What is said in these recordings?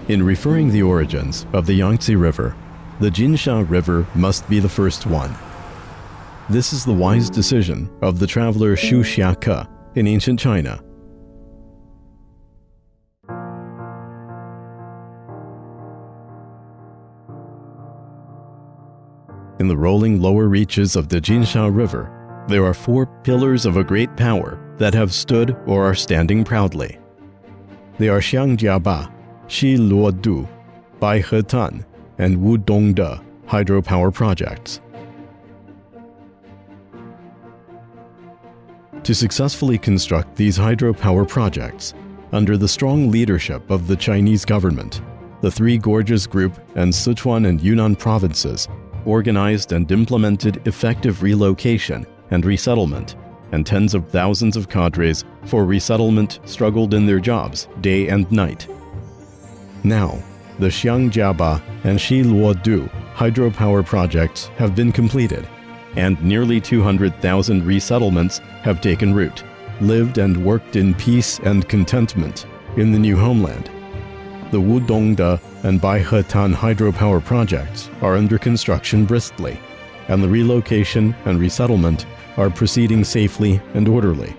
In referring the origins of the Yangtze River, the Jinsha River must be the first one. This is the wise decision of the traveler Xu Xiake in ancient China. In the rolling lower reaches of the Jinsha River, there are 4 pillars of a great power that have stood or are standing proudly. They are Xiangjiaba, Shiluodu, Baihetan, and Wudongde hydropower projects. To successfully construct these hydropower projects, under the strong leadership of the Chinese government, the Three Gorges Group and Sichuan and Yunnan provinces organized and implemented effective relocation and resettlement, and tens of thousands of cadres for resettlement struggled in their jobs day and night. Now, the Xiangjiaba and Shiluodu hydropower projects have been completed, and nearly 200,000 resettlements have taken root, lived and worked in peace and contentment in the new homeland. The Wudongde and Baihetan hydropower projects are under construction briskly, and the relocation and resettlement are proceeding safely and orderly.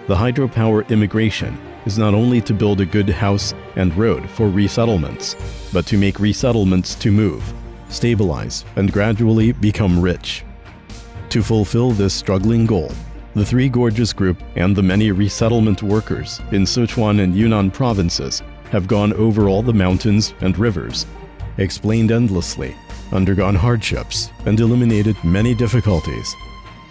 The hydropower immigration is not only to build a good house and road for resettlements, but to make resettlements to move, stabilize, and gradually become rich. To fulfill this struggling goal, the Three Gorges Group and the many resettlement workers in Sichuan and Yunnan provinces have gone over all the mountains and rivers, explained endlessly, undergone hardships, and eliminated many difficulties.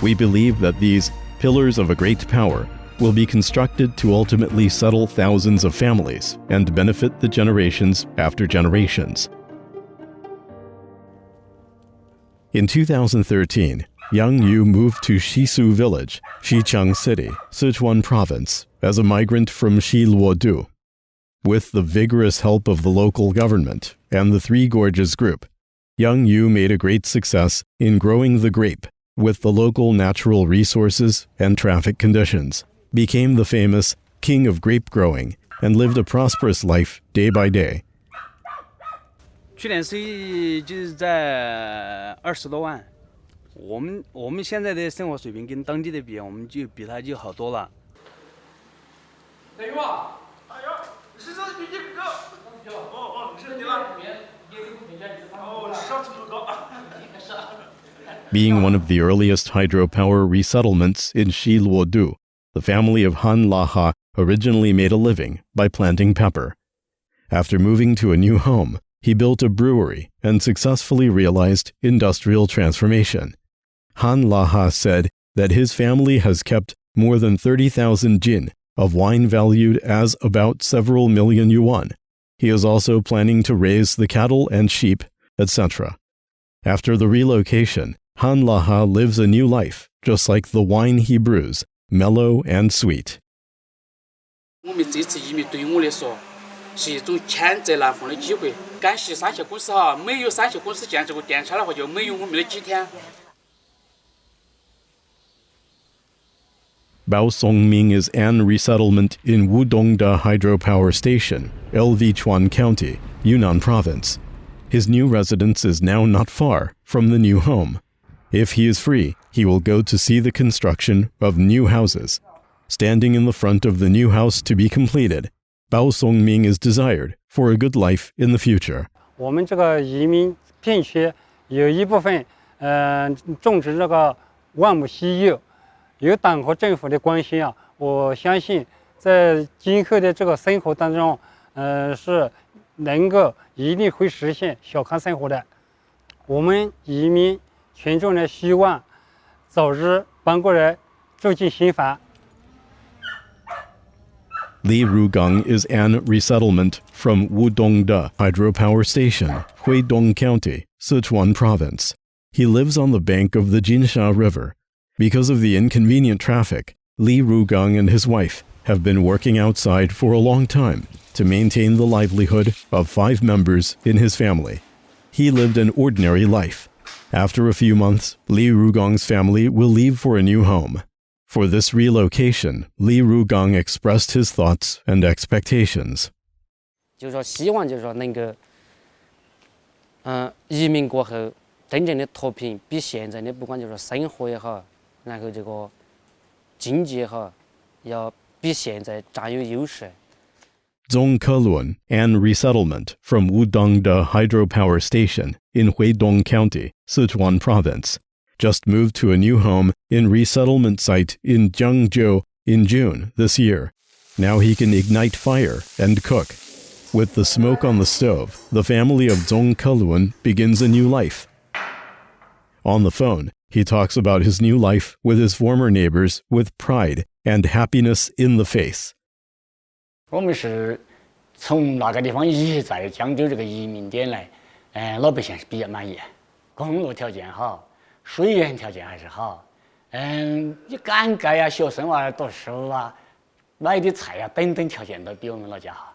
We believe that these pillars of a great power will be constructed to ultimately settle thousands of families and benefit the generations after generations. In 2013, Yang Yu moved to Shisu Village, Xichang City, Sichuan Province, as a migrant from Shiluodu. With the vigorous help of the local government and the Three Gorges Group, Yang Yu made a great success in growing the grape with the local natural resources and traffic conditions, became the famous king of grape growing, and lived a prosperous life day by day. 去年收益就是在20多万，我们现在的生活水平跟当地的比，我们就比他就好多了。是这比这个高，是你了，上次不高。Being one of the earliest hydropower resettlements in Shiluodu, the family of Han Laha originally made a living by planting pepper. After moving to a new home, he built a brewery and successfully realized industrial transformation. Han Laha said that his family has kept more than 30,000 jin of wine valued as about several million yuan. He is also planning to raise the cattle and sheep, etc. After the relocation, Han Laha lives a new life, just like the wine he brews, mellow and sweet. 我们这次移民对于我来说是一种千载难逢的机会。感谢三峡公司哈，没有三峡公司建这个电厂的话，就没有我们的今天。Baosongming is an resettlement in Wudongde Hydropower Station, Livelihood County, Yunnan Province. His new residence is now not far from the new home. If he is free, he will go to see the construction of new houses. Standing in the front of the new house to be completed, Baosongming is desired for a good life in the future. 我们这个移民片区有一部分种植这个万亩西柚，有党和政府的关心啊，我相信在今后的这个生活当中，是能够一定会实现小康生活的。我们移民群众呢，希望早日搬过来住进新房。 Li Rugang is an resettlement from Wudongde Hydropower Station, Huidong County, Sichuan Province. He lives on the bank of the Jinsha River. Because of the inconvenient traffic, Li Rugang and his wife have been working outside for a long time to maintain the livelihood of 5 members in his family. He lived an ordinary life. After a few months, Li Rugang's family will leave for a new home. For this relocation, Li Rugang expressed his thoughts and expectations. 就是说希望就是说能够，移民过后真正的脱贫，比现在的不管就是说生活也好，然后这个经济也好，要比现在占有优势。Zhongkelun and resettlement from Wudongda Hydropower Station in Huidong County, Sichuan Province, just moved to a new home in resettlement site in Jiangzhou in June this year. Now he can ignite fire and cook. With the smoke on the stove, the family of Zhongkelun begins a new life. On the phone, he talks about his new life with his former neighbors with pride and happiness in the face. 我们是从那个地方移在江州这个移民点来，老百姓是比较满意，公路条件好，水源条件还是好，你灌溉呀、学生娃读书啊、买的菜呀等等条件都比我们老家好。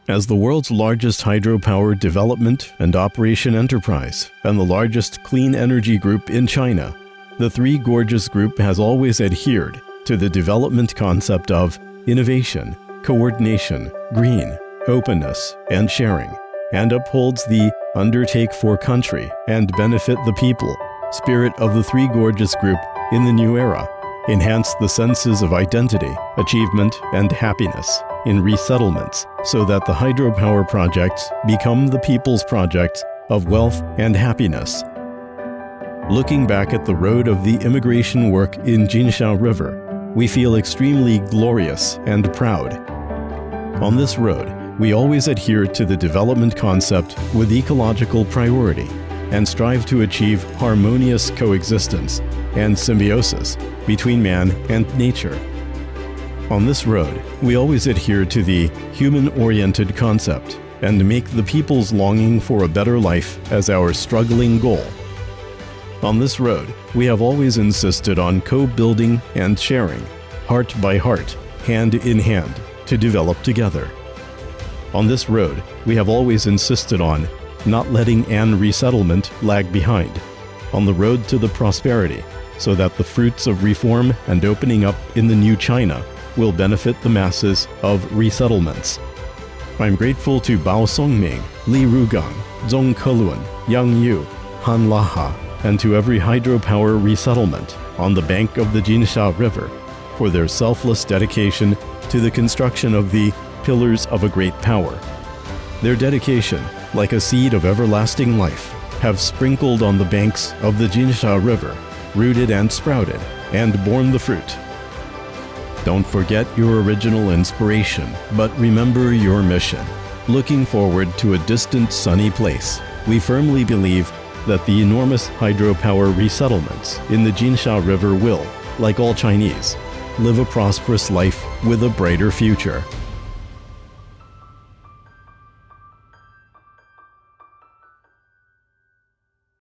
As the world's largest hydropower development and operation enterprise and the largest clean energy group in China, the Three Gorges Group has always adhered to the development concept of innovation, coordination, green, openness, and sharing, and upholds the undertake for country and benefit the people spirit of the Three Gorges Group in the new era, enhance the senses of identity, achievement, and happiness in resettlements so that the hydropower projects become the people's projects of wealth and happiness. Looking back at the road of the immigration work in Jinsha River, we feel extremely glorious and proud. On this road, we always adhere to the development concept with ecological priority and strive to achieve harmonious coexistence and symbiosis between man and nature. On this road, we always adhere to the human-oriented concept and make the people's longing for a better life as our struggling goal. On this road, we have always insisted on co-building and sharing, heart by heart, hand in hand, to develop together. On this road, we have always insisted on not letting an resettlement lag behind, on the road to the prosperity, so that the fruits of reform and opening up in the new China will benefit the masses of resettlements. I'm grateful to Bao Songming, Li Rugang, Zhong Kelun, Yang Yu, Han Laha, and to every hydropower resettlement on the bank of the Jinsha River for their selfless dedication to the construction of the pillars of a great power. Their dedication, like a seed of everlasting life, have sprinkled on the banks of the Jinsha River, rooted and sprouted, and borne the fruit. Don't forget your original inspiration, but remember your mission. Looking forward to a distant sunny place, we firmly believe that the enormous hydropower resettlements in the Jinsha River will, like all Chinese, live a prosperous life with a brighter future.